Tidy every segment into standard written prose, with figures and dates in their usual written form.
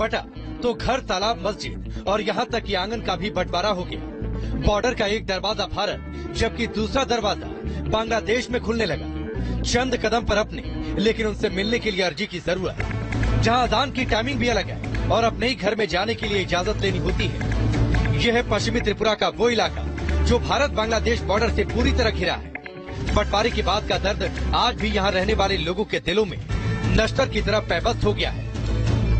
बटा तो घर, तालाब, मस्जिद और यहाँ तक कि आंगन का भी बंटवारा हो गया। बॉर्डर का एक दरवाजा भारत जबकि दूसरा दरवाजा बांग्लादेश में खुलने लगा। चंद कदम पर अपने लेकिन उनसे मिलने के लिए अर्जी की जरूरत है। जहाँ अजान की टाइमिंग भी अलग है और अपने ही घर में जाने के लिए इजाजत लेनी होती है। यह है पश्चिमी त्रिपुरा का वो इलाका जो भारत बांग्लादेश बॉर्डर से पूरी तरह घिरा है। बंटवारे के बाद का दर्द आज भी यहाँ रहने वाले लोगों के दिलों में नश्तर की तरह पैबस्त हो गया है।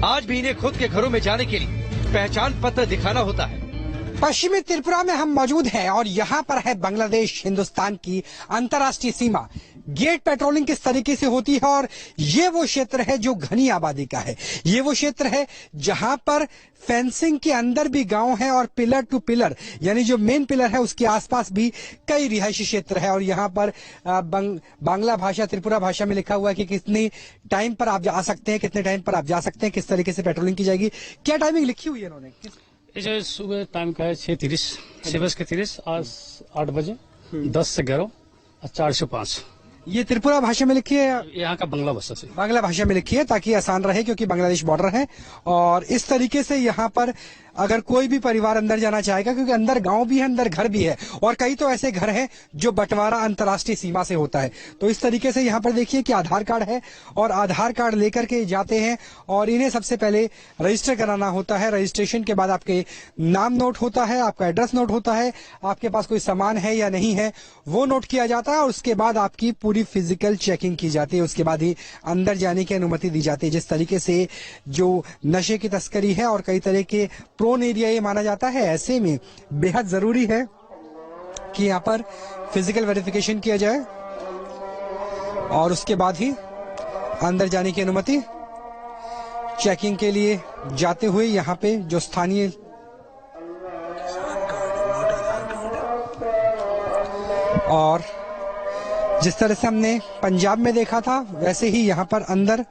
आज भी इन्हें खुद के घरों में जाने के लिए पहचान पत्र दिखाना होता है। पश्चिमी त्रिपुरा में हम मौजूद हैं और यहाँ पर है बांग्लादेश हिंदुस्तान की अंतर्राष्ट्रीय सीमा। गेट पेट्रोलिंग किस तरीके से होती है और ये वो क्षेत्र है जो घनी आबादी का है। ये वो क्षेत्र है जहाँ पर फेंसिंग के अंदर भी गांव है और पिलर टू पिलर यानी जो मेन पिलर है उसके आसपास भी कई रिहायशी क्षेत्र है। और यहाँ पर बांग्ला भाषा, त्रिपुरा भाषा में लिखा हुआ है कि कितने टाइम पर आप जा सकते हैं, कितने टाइम पर आप जा सकते हैं, किस तरीके से पेट्रोलिंग की जाएगी। क्या टाइमिंग लिखी हुई है इन्होंने? सुबह टाइम का है 6:30, 6:30 आज 8 बजे, 10 से 11 और 4 से 5। ये त्रिपुरा भाषा में लिखी है, यहाँ का बांग्ला भाषा से, बांग्ला भाषा में लिखी है ताकि आसान रहे क्योंकि बांग्लादेश बॉर्डर है। और इस तरीके से यहाँ पर अगर कोई भी परिवार अंदर जाना चाहेगा क्योंकि अंदर गांव भी है, अंदर घर भी है और कई तो ऐसे घर हैं जो बंटवारा अंतर्राष्ट्रीय सीमा से होता है। तो इस तरीके से यहाँ पर देखिए कि आधार कार्ड है और आधार कार्ड लेकर के जाते हैं और इन्हें सबसे पहले रजिस्टर कराना होता है। रजिस्ट्रेशन के बाद आपके नाम नोट होता है, आपका एड्रेस नोट होता है, आपके पास कोई सामान है या नहीं है वो नोट किया जाता है और उसके बाद आपकी पूरी फिजिकल चेकिंग की जाती है। उसके बाद ही अंदर जाने की अनुमति दी जाती है। जिस तरीके से जो नशे की तस्करी है और कई तरह के प्रोन एरिया ये माना जाता है, ऐसे में बेहद जरूरी है कि यहाँ पर फिजिकल वेरिफिकेशन किया जाए और उसके बाद ही अंदर जाने की अनुमति। चेकिंग के लिए जाते हुए यहाँ पे जो स्थानीय और जिस तरह से हमने पंजाब में देखा था वैसे ही यहाँ पर अंदर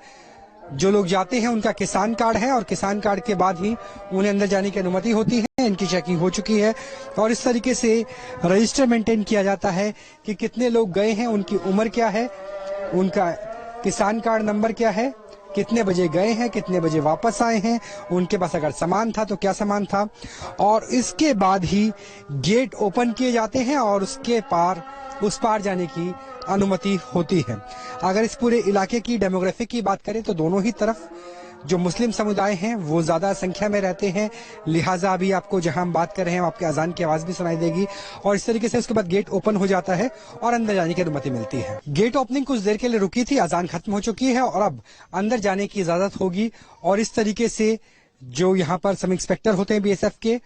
जो लोग जाते हैं उनका किसान कार्ड है और किसान कार्ड के बाद ही उन्हें अंदर जाने की अनुमति होती है। इनकी चेकिंग हो चुकी है और इस तरीके से रजिस्टर मेंटेन किया जाता है कि कितने लोग गए हैं, उनकी उम्र क्या है, उनका किसान कार्ड नंबर क्या है, कितने बजे गए हैं, कितने बजे वापस आए हैं, उनके पास अगर सामान था तो क्या सामान था। और इसके बाद ही गेट ओपन किए जाते हैं और उस पार जाने की अनुमति होती है। अगर इस पूरे इलाके की डेमोग्राफी की बात करें तो दोनों ही तरफ जो मुस्लिम समुदाय हैं वो ज्यादा संख्या में रहते हैं, लिहाजा अभी आपको जहां हम बात कर रहे हैं आपके अजान की आवाज भी सुनाई देगी और इस तरीके से उसके बाद गेट ओपन हो जाता है और अंदर जाने की अनुमति मिलती है। गेट ओपनिंग कुछ देर के लिए रुकी थी, अजान खत्म हो चुकी है और अब अंदर जाने की इजाजत होगी। और इस तरीके से जो यहाँ पर सब इंस्पेक्टर होते हैं BSF के,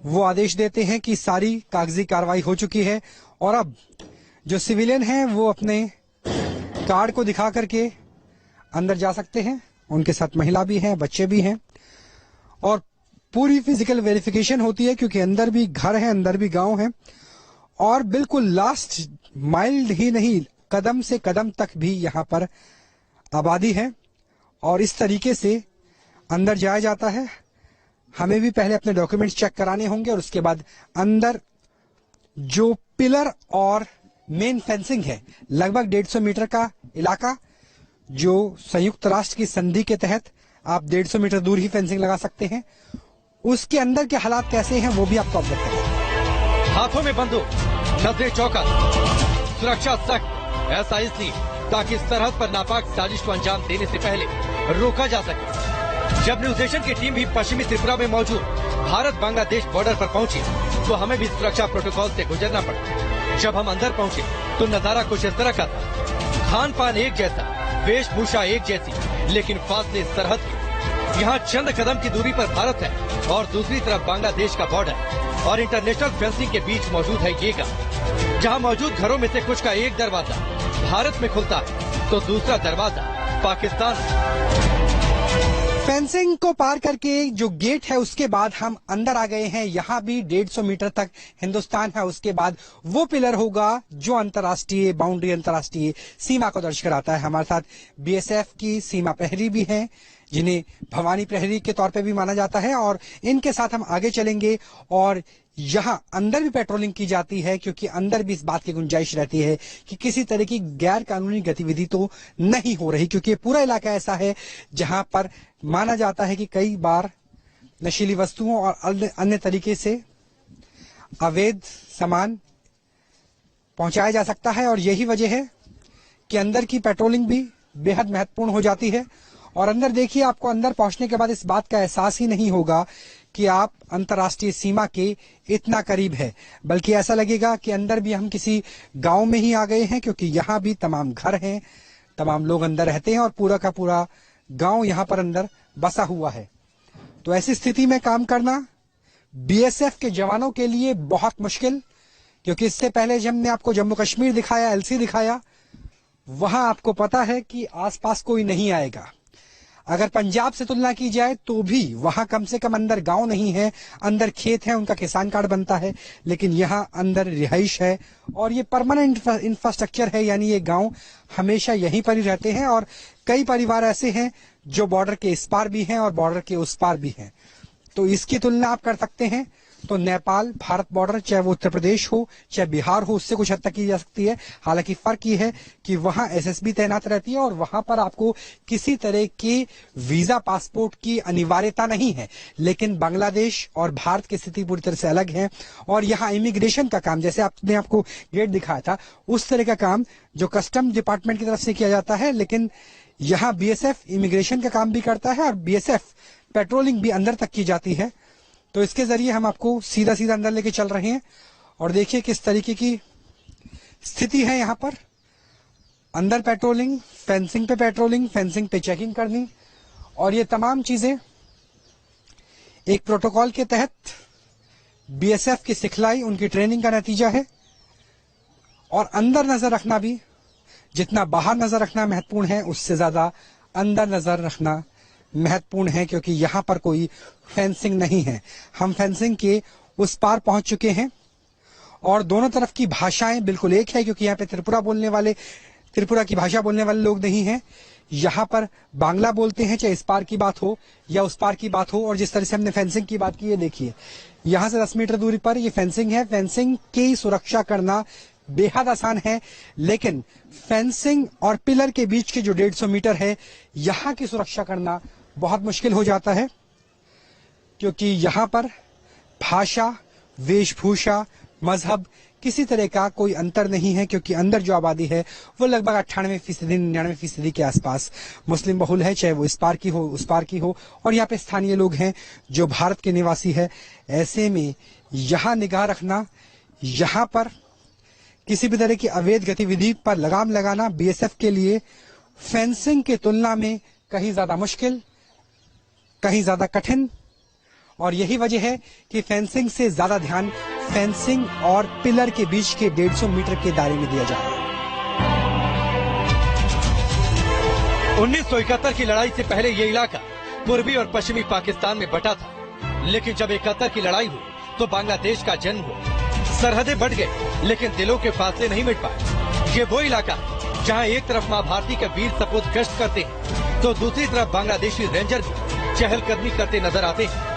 वो आदेश देते हैं कि सारी कागजी कार्रवाई हो चुकी है और अब जो सिविलियन हैं वो अपने कार्ड को दिखा करके अंदर जा सकते हैं। उनके साथ महिला भी हैं, बच्चे भी हैं और पूरी फिजिकल वेरिफिकेशन होती है क्योंकि अंदर भी घर है, अंदर भी गांव है और बिल्कुल लास्ट माइल ही नहीं कदम से कदम तक भी यहाँ पर आबादी है। और इस तरीके से अंदर जाया जाता है। हमें भी पहले अपने डॉक्यूमेंट्स चेक कराने होंगे और उसके बाद अंदर जो पिलर और मेन फेंसिंग है, लगभग 150 मीटर का इलाका जो संयुक्त राष्ट्र की संधि के तहत आप 150 मीटर दूर ही फेंसिंग लगा सकते हैं, उसके अंदर के हालात कैसे हैं वो भी आपको अवगत करें। हाथों में बंदूक, नजरें चौकस, सुरक्षा सख्त, ऐसा इसलिए ताकि सरहद पर नापाक साजिश को अंजाम देने से पहले रोका जा सके। जब न्यूज एशियन की टीम भी पश्चिमी त्रिपुरा में मौजूद भारत बांग्लादेश बॉर्डर पर पहुंची तो हमें भी सुरक्षा प्रोटोकॉल से गुजरना पड़ा। जब हम अंदर पहुंचे तो नजारा कुछ इस तरह का था। खान पान एक जैसा, वेशभूषा एक जैसी, लेकिन फासले सरहद के। यहाँ चंद कदम की दूरी पर भारत है और दूसरी तरफ बांग्लादेश का बॉर्डर और इंटरनेशनल फेंसिंग के बीच मौजूद है ये गांव, जहाँ मौजूद घरों में से कुछ का एक दरवाजा भारत में खुलता है तो दूसरा दरवाजा पाकिस्तान। फेंसिंग को पार करके जो गेट है उसके बाद हम अंदर आ गए हैं। यहाँ भी 150 मीटर तक हिंदुस्तान है। उसके बाद वो पिलर होगा जो अंतर्राष्ट्रीय बाउंड्री, अंतर्राष्ट्रीय सीमा को दर्ज कराता है। हमारे साथ BSF की सीमा प्रहरी भी हैं जिन्हें भवानी प्रहरी के तौर पे भी माना जाता है और इनके साथ हम आगे चलेंगे और यहाँ अंदर भी पेट्रोलिंग की जाती है, क्योंकि अंदर भी इस बात की गुंजाइश रहती है कि किसी तरह की गैर कानूनी गतिविधि तो नहीं हो रही, क्योंकि पूरा इलाका ऐसा है जहां पर माना जाता है कि कई बार नशीली वस्तुओं और अन्य तरीके से अवैध सामान पहुंचाया जा सकता है। और यही वजह है कि अंदर की पेट्रोलिंग भी बेहद महत्वपूर्ण हो जाती है। और अंदर देखिए, आपको अंदर पहुंचने के बाद इस बात का एहसास ही नहीं होगा कि आप अंतर्राष्ट्रीय सीमा के इतना करीब है, बल्कि ऐसा लगेगा कि अंदर भी हम किसी गांव में ही आ गए हैं, क्योंकि यहाँ भी तमाम घर हैं, तमाम लोग अंदर रहते हैं और पूरा का पूरा गांव यहाँ पर अंदर बसा हुआ है। तो ऐसी स्थिति में काम करना बीएसएफ के जवानों के लिए बहुत मुश्किल, क्योंकि इससे पहले जब हमने आपको जम्मू कश्मीर दिखाया, एलसी दिखाया, वहां आपको पता है कि आसपास कोई नहीं आएगा। अगर पंजाब से तुलना की जाए तो भी वहां कम से कम अंदर गांव नहीं है, अंदर खेत है, उनका किसान कार्ड बनता है, लेकिन यहाँ अंदर रिहाइश है और ये परमानेंट इंफ्रास्ट्रक्चर है, यानी ये गांव हमेशा यहीं पर ही रहते हैं। और कई परिवार ऐसे हैं जो बॉर्डर के इस पार भी हैं और बॉर्डर के उस पार भी हैं। तो इसकी तुलना आप कर सकते हैं तो नेपाल भारत बॉर्डर, चाहे वो उत्तर प्रदेश हो चाहे बिहार हो, उससे कुछ हद तक की जा सकती है। हालांकि फर्क ये है कि वहां एसएसबी तैनात रहती है और वहां पर आपको किसी तरह के वीजा पासपोर्ट की अनिवार्यता नहीं है। लेकिन बांग्लादेश और भारत की स्थिति पूरी तरह से अलग है और यहाँ इमिग्रेशन का काम, जैसे आपने आपको गेट दिखाया था, उस तरह का काम जो कस्टम डिपार्टमेंट की तरफ से किया जाता है, लेकिन यहाँ बीएसएफ इमिग्रेशन का काम भी करता है और बीएसएफ पेट्रोलिंग भी अंदर तक की जाती है। तो इसके जरिए हम आपको सीधा सीधा अंदर लेके चल रहे हैं और देखिए किस तरीके की स्थिति है यहाँ पर। अंदर पेट्रोलिंग, फेंसिंग पे पेट्रोलिंग, फेंसिंग पे चेकिंग करनी, और ये तमाम चीजें एक प्रोटोकॉल के तहत बीएसएफ की सिखलाई, उनकी ट्रेनिंग का नतीजा है। और अंदर नजर रखना भी, जितना बाहर नजर रखना महत्वपूर्ण है, उससे ज्यादा अंदर नजर रखना महत्वपूर्ण है, क्योंकि यहाँ पर कोई फेंसिंग नहीं है। हम फेंसिंग के उस पार पहुंच चुके हैं और दोनों तरफ की भाषाएं बिल्कुल एक है, क्योंकि यहाँ पे त्रिपुरा की भाषा बोलने वाले लोग नहीं हैं। यहाँ पर बांग्ला बोलते हैं, चाहे इस पार की बात हो या उस पार की बात हो। और जिस तरह से हमने फेंसिंग की बात की है, देखिए यहाँ से 10 मीटर दूरी पर ये फेंसिंग है। फेंसिंग की सुरक्षा करना बेहद आसान है, लेकिन फेंसिंग और पिलर के बीच के जो 150 मीटर है, यहाँ की सुरक्षा करना बहुत मुश्किल हो जाता है, क्योंकि यहाँ पर भाषा, वेशभूषा, मजहब, किसी तरह का कोई अंतर नहीं है, क्योंकि अंदर जो आबादी है वो लगभग 98%, 99% के आसपास मुस्लिम बहुल है, चाहे वो इस पार की हो उस पार की हो। और यहाँ पे स्थानीय लोग हैं जो भारत के निवासी है। ऐसे में यहाँ निगाह रखना, यहाँ पर किसी भी तरह की अवैध गतिविधि पर लगाम लगाना बीएसएफ के लिए फेंसिंग की तुलना में कहीं ज्यादा मुश्किल, कहीं ज्यादा कठिन। और यही वजह है कि फेंसिंग से ज्यादा ध्यान फेंसिंग और पिलर के बीच के 150 मीटर के दायरे में दिया जा रहा है। 1971 की लड़ाई से पहले ये इलाका पूर्वी और पश्चिमी पाकिस्तान में बटा था, लेकिन जब 71 की लड़ाई हुई तो बांग्लादेश का जन्म हुआ। सरहदें बढ़ गई, लेकिन दिलों के फासले नहीं मिट पाए। ये वो इलाका है जहाँ एक तरफ माँ भारती के वीर सपूत गश्त करते हैं, तो दूसरी तरफ बांग्लादेशी रेंजर भी चहलकदमी करते नजर आते हैं।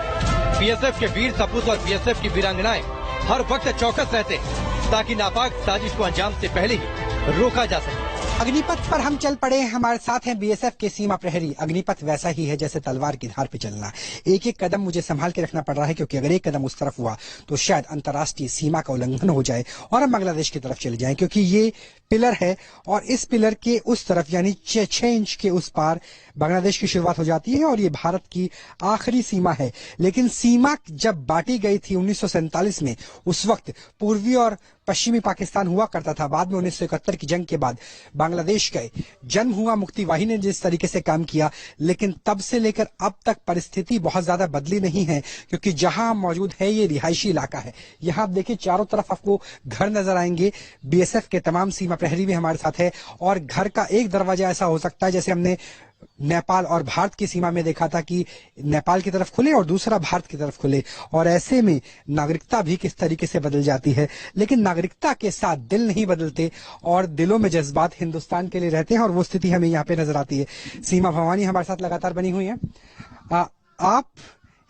बीएसएफ के वीर सपूत और बीएसएफ की वीरांगनाएं हर वक्त चौकस रहते हैं, ताकि नापाक साजिश को अंजाम से पहले ही रोका जा सके। अग्निपथ पर हम चल पड़े। हमारे साथ हैं बीएसएफ के सीमा प्रहरी। अग्निपथ वैसा ही है जैसे तलवार की धार पे चलना। एक एक कदम मुझे संभाल के रखना पड़ रहा है, क्योंकि अगर एक कदम उस तरफ हुआ तो शायद अंतर्राष्ट्रीय सीमा का उल्लंघन हो जाए और हम बांग्लादेश की तरफ चले जाएं, क्योंकि ये पिलर है और इस पिलर के उस तरफ यानी 6 इंच के उस पार बांग्लादेश की शुरुआत हो जाती है और ये भारत की आखिरी सीमा है। लेकिन सीमा जब बांटी गई थी 1947 में, उस वक्त पूर्वी और पश्चिमी पाकिस्तान हुआ करता था। बाद में 1971 की जंग के बाद बांग्लादेश का जन्म हुआ। मुक्ति वाहिनी ने जिस तरीके से काम किया, लेकिन तब से लेकर अब तक परिस्थिति बहुत ज्यादा बदली नहीं है, क्योंकि जहां मौजूद है ये रिहायशी इलाका है। यहाँ आप देखिए चारों तरफ आपको घर नजर आएंगे। बीएसएफ के तमाम सीमा प्रहरी भी हमारे साथ है और घर का एक दरवाजा ऐसा हो सकता है जैसे हमने नेपाल और भारत की सीमा में देखा था कि नेपाल की तरफ खुले और दूसरा भारत की तरफ खुले। और ऐसे में नागरिकता भी किस तरीके से बदल जाती है, लेकिन नागरिकता के साथ दिल नहीं बदलते और दिलों में जज्बात हिंदुस्तान के लिए रहते हैं, और वो स्थिति हमें यहाँ पे नजर आती है। सीमा भवानी हमारे साथ लगातार बनी हुई है। आप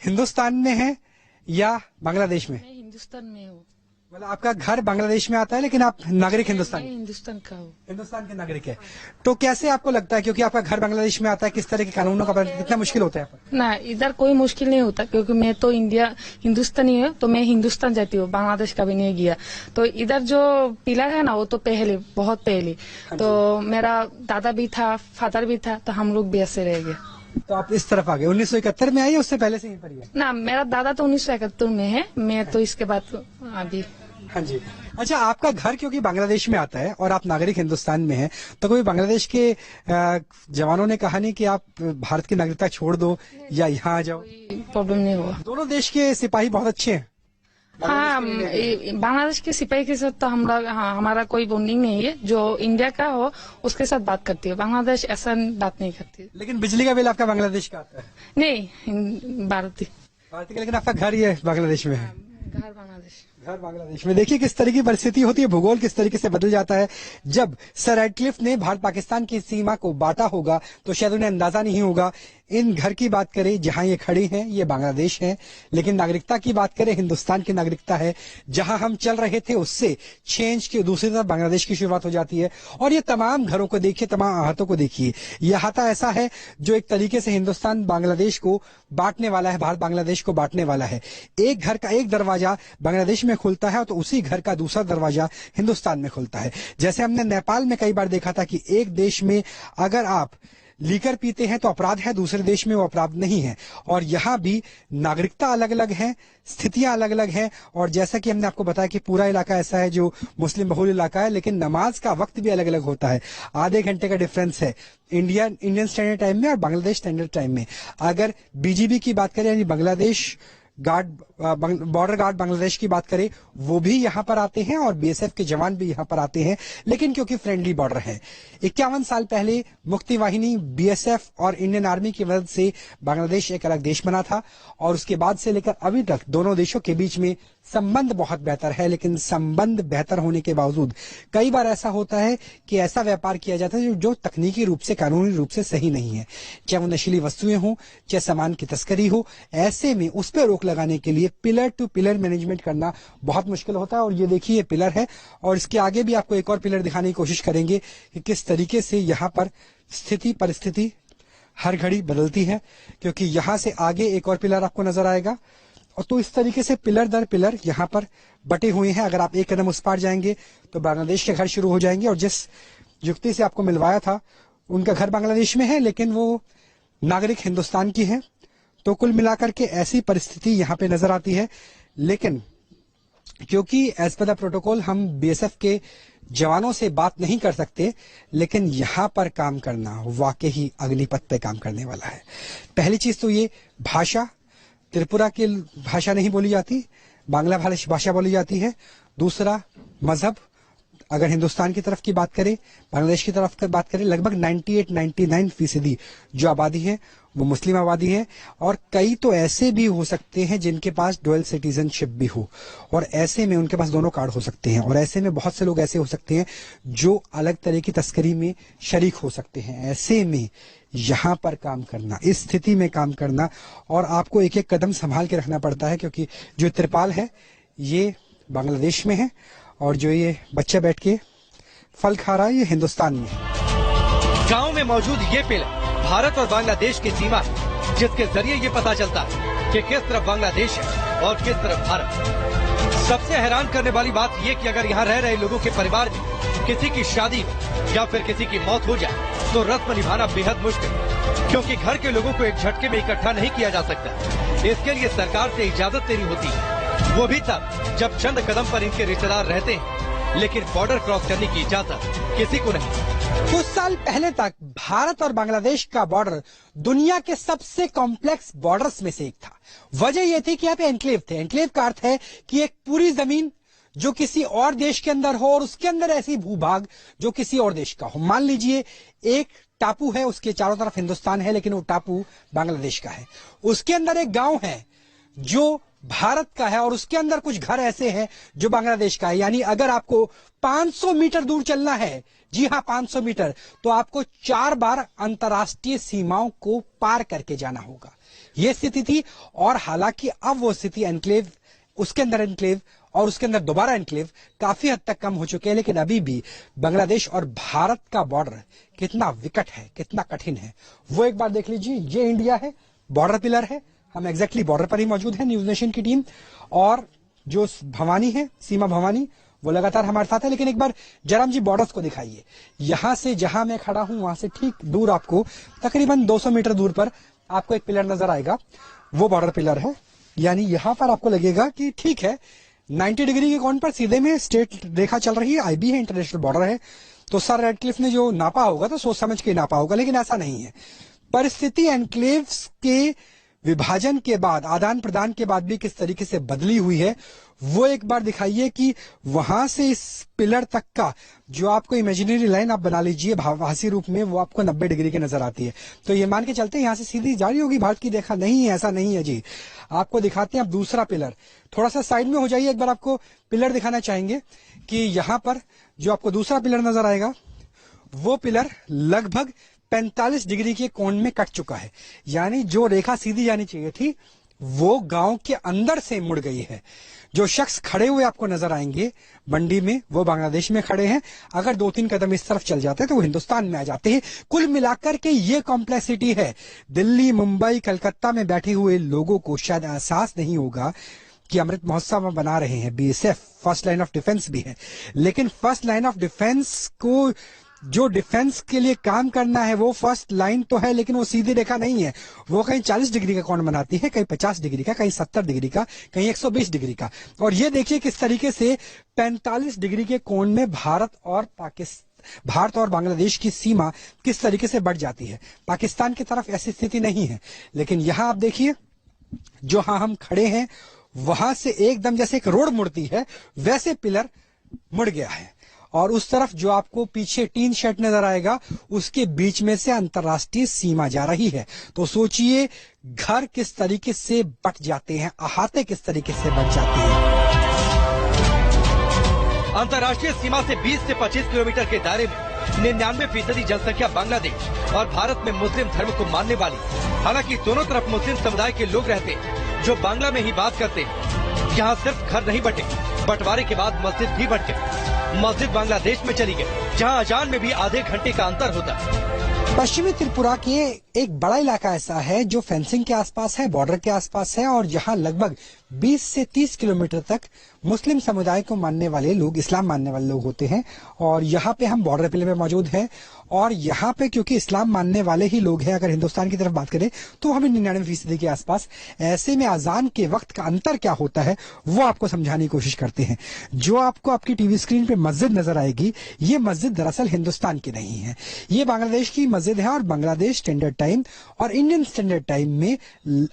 हिंदुस्तान में हैं या बांग्लादेश में? हिंदुस्तान में हूँ। मतलब आपका घर बांग्लादेश में आता है लेकिन आप नागरिक हिंदुस्तान मैं हिंदुस्तान का हूँ। हिंदुस्तान के नागरिक है। तो कैसे आपको लगता है, क्योंकि आपका घर बांग्लादेश में आता है, किस तरह के कानूनों का पालन कितना मुश्किल होता है यहाँ पर? ना, इधर कोई मुश्किल नहीं होता क्योंकि मैं तो हिंदुस्तानी हूँ, तो मैं हिंदुस्तान जाती हूँ, बांग्लादेश का भी नहीं गया। तो इधर जो पिलर है ना, वो तो पहले, बहुत पहले, तो मेरा दादा भी था, फादर भी था, तो हम लोग भी ऐसे रह गए। तो आप इस तरफ आ गए 1971 में आई है, उससे पहले से यहीं पर ही है? ना, मेरा दादा तो 1971 में है, मैं तो इसके बाद अभी। हाँ जी। अच्छा, आपका घर क्योंकि बांग्लादेश में आता है और आप नागरिक हिंदुस्तान में हैं, तो कभी बांग्लादेश के जवानों ने कहा नहीं कि आप भारत की नागरिकता छोड़ दो या यहाँ आ जाओ? कोई प्रॉब्लम नहीं हुआ। दोनों देश के सिपाही बहुत अच्छे हैं। हाँ, बांग्लादेश के सिपाही के साथ तो हम लोग, हाँ, हमारा कोई बॉन्डिंग नहीं है। जो इंडिया का हो उसके साथ बात करती है, बांग्लादेश ऐसा बात नहीं करती। लेकिन बिजली का बिल आपका बांग्लादेश का आता है? नहीं, भारतीय का, लेकिन आपका घर ये बांग्लादेश में है। घर बांग्लादेश। घर बांग्लादेश में। देखिए किस तरह की परिस्थिति होती है, भूगोल किस तरीके से बदल जाता है। जब सर रैडक्लिफ ने भारत पाकिस्तान की सीमा को बांटा होगा तो शायद उन्हें अंदाजा नहीं होगा। इन घर की बात करें जहां ये खड़े हैं, ये बांग्लादेश है, लेकिन नागरिकता की बात करें, हिंदुस्तान की नागरिकता है। जहां हम चल रहे थे उससे 6 इंच की दूसरी तरफ बांग्लादेश की शुरुआत हो जाती है। और ये तमाम घरों को देखिए, तमाम हाथों को देखिए, यह हाथा ऐसा है जो एक तरीके से हिंदुस्तान बांग्लादेश को बांटने वाला है, भारत बांग्लादेश को बांटने वाला है। एक घर का एक दरवाजा बांग्लादेश में खुलता है तो उसी घर का दूसरा दरवाजा हिंदुस्तान में खुलता है। जैसे हमने नेपाल में कई बार देखा था कि एक देश में अगर आप लीकर पीते हैं तो अपराध है, दूसरे देश में वो अपराध नहीं है। और यहाँ भी नागरिकता अलग अलग है, स्थितियां अलग अलग हैं। और जैसा कि हमने आपको बताया कि पूरा इलाका ऐसा है जो मुस्लिम बहुल इलाका है, लेकिन नमाज का वक्त भी अलग अलग होता है। आधे घंटे का डिफरेंस है इंडियन स्टैंडर्ड टाइम में और बांग्लादेश स्टैंडर्ड टाइम में। अगर बीजीबी की बात करें, यानी Bangladesh guard, border guard Bangladesh की बात करें, वो भी यहाँ पर आते हैं और बीएसएफ के जवान भी यहाँ पर आते हैं, लेकिन क्योंकि फ्रेंडली बॉर्डर है। 51 साल पहले मुक्ति वाहिनी, बीएसएफ और इंडियन आर्मी की मदद से बांग्लादेश एक अलग देश बना था और उसके बाद से लेकर अभी तक दोनों देशों के बीच में संबंध बहुत बेहतर है। लेकिन संबंध बेहतर होने के बावजूद कई बार ऐसा होता है कि ऐसा व्यापार किया जाता है जो तकनीकी रूप से, कानूनी रूप से सही नहीं है, चाहे वो नशीली वस्तुएं हो, चाहे सामान की तस्करी हो। ऐसे में उस पर रोक लगाने के लिए पिलर टू पिलर मैनेजमेंट करना बहुत मुश्किल होता है। और ये देखिए, ये पिलर है और इसके आगे भी आपको एक और पिलर दिखाने की कोशिश करेंगे कि किस तरीके से यहाँ पर स्थिति परिस्थिति हर घड़ी बदलती है, क्योंकि यहाँ से आगे एक और पिलर आपको नजर आएगा। और तो इस तरीके से पिलर दर पिलर यहाँ पर बटे हुए हैं। अगर आप एक कदम उस पार जाएंगे तो बांग्लादेश के घर शुरू हो जाएंगे। और जिस युक्ति से आपको मिलवाया था, उनका घर बांग्लादेश में है लेकिन वो नागरिक हिंदुस्तान की है। तो कुल मिलाकर के ऐसी परिस्थिति यहाँ पे नजर आती है। लेकिन क्योंकि एज पर द प्रोटोकॉल हम बीएसएफ के जवानों से बात नहीं कर सकते, लेकिन यहाँ पर काम करना वाकई ही अग्निपथ पे काम करने वाला है। पहली चीज तो ये भाषा, त्रिपुरा की भाषा नहीं बोली जाती, बांग्ला भाषा बोली जाती है। दूसरा मजहब, अगर हिंदुस्तान की तरफ की बात करें, बांग्लादेश की तरफ की बात करें, लगभग 98-99% जो आबादी है वो मुस्लिम आबादी है। और कई तो ऐसे भी हो सकते हैं जिनके पास डुअल सिटीजनशिप भी हो, और ऐसे में उनके पास दोनों कार्ड हो सकते हैं। और ऐसे में बहुत से लोग ऐसे हो सकते हैं जो अलग तरह की तस्करी में शरीक हो सकते हैं। ऐसे में यहाँ पर काम करना, इस स्थिति में काम करना, और आपको एक एक कदम संभाल के रखना पड़ता है, क्योंकि जो त्रिपाल है ये बांग्लादेश में है और जो ये बच्चा बैठ के फल खा रहा है ये हिंदुस्तान में है। गांव में मौजूद ये पिलर भारत और बांग्लादेश की सीमा है, जिसके जरिए ये पता चलता है कि किस तरफ बांग्लादेश है और किस तरफ भारत। सबसे हैरान करने वाली बात ये कि अगर यहाँ रह रहे लोगों के परिवार में किसी की शादी हो या फिर किसी की मौत हो जाए तो रस्म निभाना बेहद मुश्किल, क्योंकि घर के लोगों को एक झटके में इकट्ठा नहीं किया जा सकता। इसके लिए सरकार से इजाजत लेनी होती है, वो भी तब जब चंद कदम पर इनके रिश्तेदार रहते हैं। लेकिन बॉर्डर क्रॉस करने की इजाजत किसी को नहीं। कुछ साल पहले तक भारत और बांग्लादेश का बॉर्डर दुनिया के सबसे कॉम्प्लेक्स बॉर्डर्स में से एक था। वजह यह थी कि यहाँ पे एनक्लेव थे। एनक्लेव का अर्थ है कि एक पूरी जमीन जो किसी और देश के अंदर हो और उसके अंदर ऐसी भूभाग जो किसी और देश का हो। मान लीजिए एक टापू है, उसके चारों तरफ हिंदुस्तान है, लेकिन वो टापू बांग्लादेश का है। उसके अंदर एक गांव है जो भारत का है और उसके अंदर कुछ घर ऐसे हैं जो बांग्लादेश का है। यानी अगर आपको 500 मीटर दूर चलना है, जी हां 500 मीटर, तो आपको 4 बार अंतर्राष्ट्रीय सीमाओं को पार करके जाना होगा। यह स्थिति थी। और हालांकि अब वो स्थिति एनक्लेव उसके अंदर एनक्लेव और उसके अंदर दोबारा एनक्लेव काफी हद तक कम हो चुके हैं, लेकिन अभी भी बांग्लादेश और भारत का बॉर्डर कितना विकट है, कितना कठिन है, वो एक बार देख लीजिए। ये इंडिया है, बॉर्डर पिलर है, हम एग्जैक्टली बॉर्डर पर ही मौजूद है, न्यूज नेशन की टीम। और जो भवानी है, सीमा भवानी, वो लगातार हमारे साथ है। लेकिन एक बार जयराम जी बॉर्डर्स को दिखाइए। यहां से जहां मैं खड़ा हूं वहां से ठीक दूर आपको तकरीबन 200 मीटर दूर पर आपको एक पिलर नजर आएगा, वो बॉर्डर पिलर है। यानी यहां पर आपको लगेगा कि ठीक है 90 डिग्री के कोण पर सीधे में स्टेट रेखा चल रही है, आईबी है, इंटरनेशनल बॉर्डर है। तो सर रेडक्लिफ ने जो नापा होगा तो सोच समझ के नापा होगा, लेकिन ऐसा नहीं है। परिस्थिति एनक्लेव्स के विभाजन के बाद, आदान प्रदान के बाद भी किस तरीके से बदली हुई है, वो एक बार दिखाइए कि वहां से इस पिलर तक का जो आपको इमेजिनरी लाइन आप बना लीजिए भासी रूप में, वो आपको 90 डिग्री की नजर आती है। तो ये मान के चलते हैं यहां से सीधी जारी होगी भारत की रेखा। नहीं है, ऐसा नहीं है जी। आपको दिखाते हैं आप दूसरा पिलर, थोड़ा सा साइड में हो जाइए, एक बार आपको पिलर दिखाना चाहेंगे कि यहां पर जो आपको दूसरा पिलर नजर आएगा, वो पिलर लगभग 45 डिग्री के कोण में कट चुका है। यानी जो रेखा सीधी जानी चाहिए थी वो गांव के अंदर से मुड़ गई है। जो शख्स खड़े हुए आपको नजर आएंगे मंडी में, वो बांग्लादेश में खड़े हैं। अगर 2-3 कदम इस तरफ चल जाते हैं तो वो हिंदुस्तान में आ जाते हैं। कुल मिलाकर के ये कॉम्प्लेक्सिटी है। दिल्ली, मुंबई, कलकत्ता में बैठे हुए लोगों को शायद एहसास नहीं होगा कि अमृत महोत्सव में बना रहे हैं BSF, first line of defence भी है। लेकिन फर्स्ट लाइन ऑफ डिफेंस को, जो डिफेंस के लिए काम करना है, वो फर्स्ट लाइन तो है, लेकिन वो सीधी रेखा नहीं है। वो कहीं 40 डिग्री का कोण बनाती है, कहीं 50 डिग्री का, कहीं 70 डिग्री का, कहीं 120 डिग्री का। और ये देखिए किस तरीके से 45 डिग्री के कोण में भारत और बांग्लादेश की सीमा किस तरीके से बढ़ जाती है। पाकिस्तान की तरफ ऐसी स्थिति नहीं है, लेकिन यहां आप देखिए जो हम खड़े हैं, वहां से एकदम जैसे एक रोड मुड़ती है, वैसे पिलर मुड़ गया है। और उस तरफ जो आपको पीछे टीन शेड नजर आएगा, उसके बीच में से अंतर्राष्ट्रीय सीमा जा रही है। तो सोचिए घर किस तरीके से बट जाते हैं, अहाते किस तरीके से बट जाते हैं। अंतर्राष्ट्रीय सीमा से 20 से 25 किलोमीटर के दायरे में 99% जनसंख्या बांग्लादेश और भारत में मुस्लिम धर्म को मानने वाली। हालांकि दोनों तरफ मुस्लिम समुदाय के लोग रहते हैं जो बांग्ला में ही बात करते हैं। यहाँ सिर्फ घर नहीं बटे, बंटवारे के बाद मस्जिद भी बट गई। मस्जिद बांग्लादेश में चली गई, जहां अजान में भी आधे घंटे का अंतर होता है। पश्चिमी त्रिपुरा के एक बड़ा इलाका ऐसा है जो फेंसिंग के आसपास है, बॉर्डर के आसपास है, और जहां लगभग 20 से 30 किलोमीटर तक मुस्लिम समुदाय को मानने वाले लोग, इस्लाम मानने वाले लोग होते हैं। और यहाँ पे हम बॉर्डर पिलर में मौजूद हैं, और यहाँ पे क्योंकि इस्लाम मानने वाले ही लोग हैं, अगर हिंदुस्तान की तरफ बात करें तो हमें 99% के आसपास। ऐसे में अजान के वक्त का अंतर क्या होता है वो आपको समझाने की कोशिश करते हैं। जो आपको आपकी टीवी स्क्रीन पे मस्जिद नजर आएगी, ये मस्जिद दरअसल हिंदुस्तान की नहीं है, ये बांग्लादेश की मस्जिद है। और बांग्लादेश स्टैंडर्ड टाइम और इंडियन स्टैंडर्ड टाइम में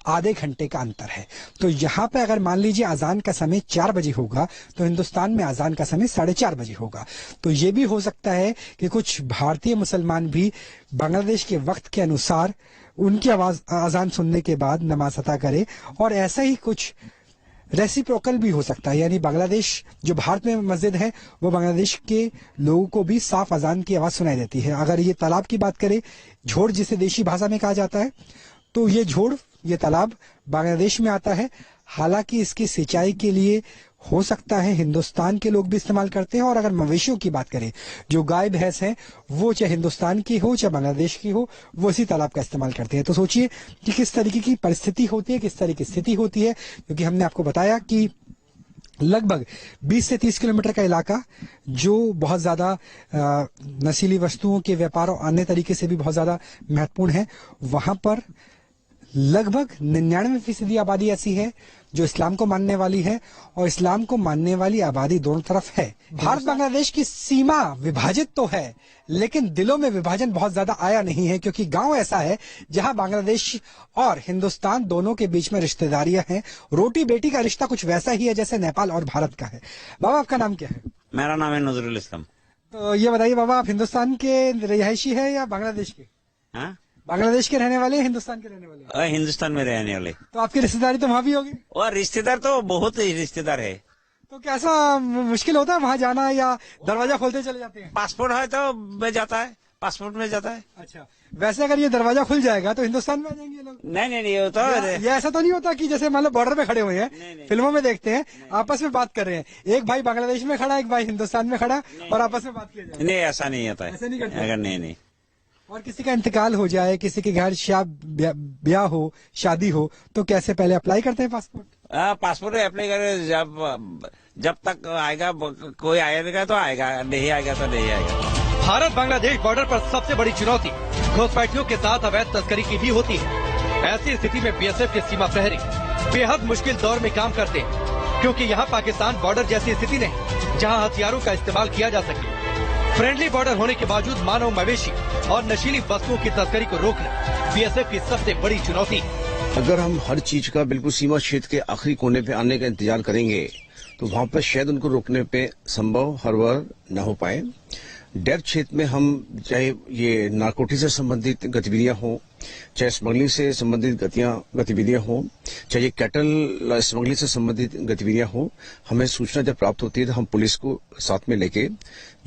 आधे घंटे का अंतर है। तो यहाँ पे अगर मान लीजिए अजान का समय 4 बजे होगा, तो हिंदुस्तान में अजान का समय 4:30 बजे होगा। तो ये भी हो सकता है कि कुछ भारतीय मुसलमान भी बांग्लादेश के वक्त के अनुसार उनकी आवाज अजान सुनने के बाद नमाज अता करे, और ऐसा ही कुछ रेसिप्रोकल भी हो सकता है। यानी बांग्लादेश जो भारत में मस्जिद है, वो बांग्लादेश के लोगों को भी साफ अजान की आवाज सुनाई देती है। अगर ये तालाब की बात करें, झोड़ जिसे देशी भाषा में कहा जाता है, तो ये झोड़, ये तालाब बांग्लादेश में आता है। हालांकि इसकी सिंचाई के लिए हो सकता है हिंदुस्तान के लोग भी इस्तेमाल करते हैं। और अगर मवेशियों की बात करें, जो गाय भैंस है, वो चाहे हिंदुस्तान की हो चाहे बांग्लादेश की हो, वो इसी तालाब का इस्तेमाल करते हैं। तो सोचिए कि किस तरीके की परिस्थिति होती है, किस तरह की स्थिति होती है। क्योंकि हमने आपको बताया कि लगभग 20 से 30 किलोमीटर का इलाका जो बहुत ज्यादा नशीली वस्तुओं के व्यापार और अन्य तरीके से भी बहुत ज्यादा महत्वपूर्ण है, वहां पर लगभग 99% आबादी ऐसी है जो इस्लाम को मानने वाली है, और इस्लाम को मानने वाली आबादी दोनों तरफ है। भारत बांग्लादेश की सीमा विभाजित तो है, लेकिन दिलों में विभाजन बहुत ज्यादा आया नहीं है, क्योंकि गांव ऐसा है जहां बांग्लादेश और हिंदुस्तान दोनों के बीच में रिश्तेदारियां हैं। रोटी बेटी का रिश्ता कुछ वैसा ही है जैसे नेपाल और भारत का है। बाबा, आपका नाम क्या है? मेरा नाम है नजरुल इस्लाम। तो ये बताइए बाबा, आप हिंदुस्तान के रिहायशी है या बांग्लादेश के? हाँ? बांग्लादेश के रहने वाले, हिंदुस्तान के रहने वाले? हिंदुस्तान में रहने वाले। तो आपकी रिश्तेदारी तो वहाँ भी होगी? और रिश्तेदार तो बहुत ही रिश्तेदार है। तो कैसा मुश्किल होता है वहाँ जाना, या दरवाजा खोलते चले जाते हैं? पासपोर्ट है तो मैं जाता है, पासपोर्ट में जाता है। अच्छा, वैसे अगर ये दरवाजा खुल जाएगा तो हिंदुस्तान में आ जाएंगे ये लोग? नहीं वो तो ये ऐसा तो नहीं होता कि जैसे मान लो बॉर्डर पे खड़े हुए हैं, फिल्मों में देखते हैं आपस में बात कर रहे हैं, एक भाई बांग्लादेश में खड़ा, एक भाई हिंदुस्तान में खड़ा और आपस में बात किया जाए? नहीं, ऐसा नहीं होता है। ऐसा नहीं करते? अगर नहीं। और किसी का इंतकाल हो जाए, किसी के घर ब्याह हो, शादी हो, तो कैसे पहले अप्लाई करते हैं पासपोर्ट? पासपोर्ट अप्लाई करे, जब तक आएगा, कोई आएगा तो आएगा, नहीं आएगा तो नहीं आएगा। भारत बांग्लादेश बॉर्डर पर सबसे बड़ी चुनौती घुसपैठियों के साथ अवैध तस्करी की भी होती है। ऐसी स्थिति में बीएसएफ के सीमा प्रहरी बेहद मुश्किल दौर में काम करते हैं, क्योंकि यहाँ पाकिस्तान बॉर्डर जैसी स्थिति नहीं जहाँ हथियारों का इस्तेमाल किया जा सके। फ्रेंडली बॉर्डर होने के बावजूद मानव मवेशी और नशीली वस्तुओं की तस्करी को रोकना बीएसएफ की सबसे बड़ी चुनौती है। अगर हम हर चीज का बिल्कुल सीमा क्षेत्र के आखिरी कोने पे आने का इंतजार करेंगे तो वहां पर शायद उनको रोकने पे संभव हर बार न हो पाए। डेप्थ क्षेत्र में हम चाहे ये नारकोटिक से संबंधित गतिविधियां हो, चाहे स्मगलिंग से संबंधित गतिविधियां हो, चाहे कैटल स्मगलिंग से संबंधित गतिविधियां हो, हमें सूचना जब प्राप्त होती है तो हम पुलिस को साथ में लेके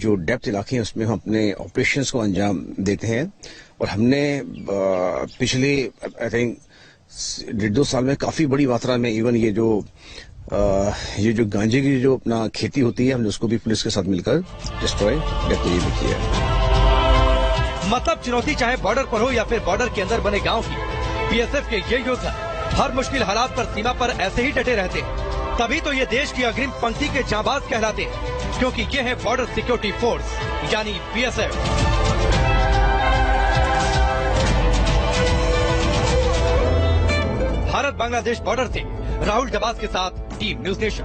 जो डेप्थ इलाके हैं उसमें हम अपने ऑपरेशंस को अंजाम देते हैं। और हमने पिछले आई थिंक 1.5-2 साल में काफी बड़ी मात्रा में इवन ये जो गांजे की जो अपना खेती होती है, हमने उसको भी पुलिस के साथ मिलकर डिस्ट्रॉय भी किया है। मतलब चुनौती चाहे बॉर्डर पर हो या फिर बॉर्डर के अंदर बने गांव की, बीएसएफ के ये योद्धा हर मुश्किल हालात पर सीमा पर ऐसे ही डटे रहते हैं। तभी तो ये देश की अग्रिम पंक्ति के जांबाज कहलाते हैं, क्योंकि ये है बॉर्डर सिक्योरिटी फोर्स यानी बीएसएफ। भारत बांग्लादेश बॉर्डर से राहुल डबास के साथ टीम न्यूज नेशन।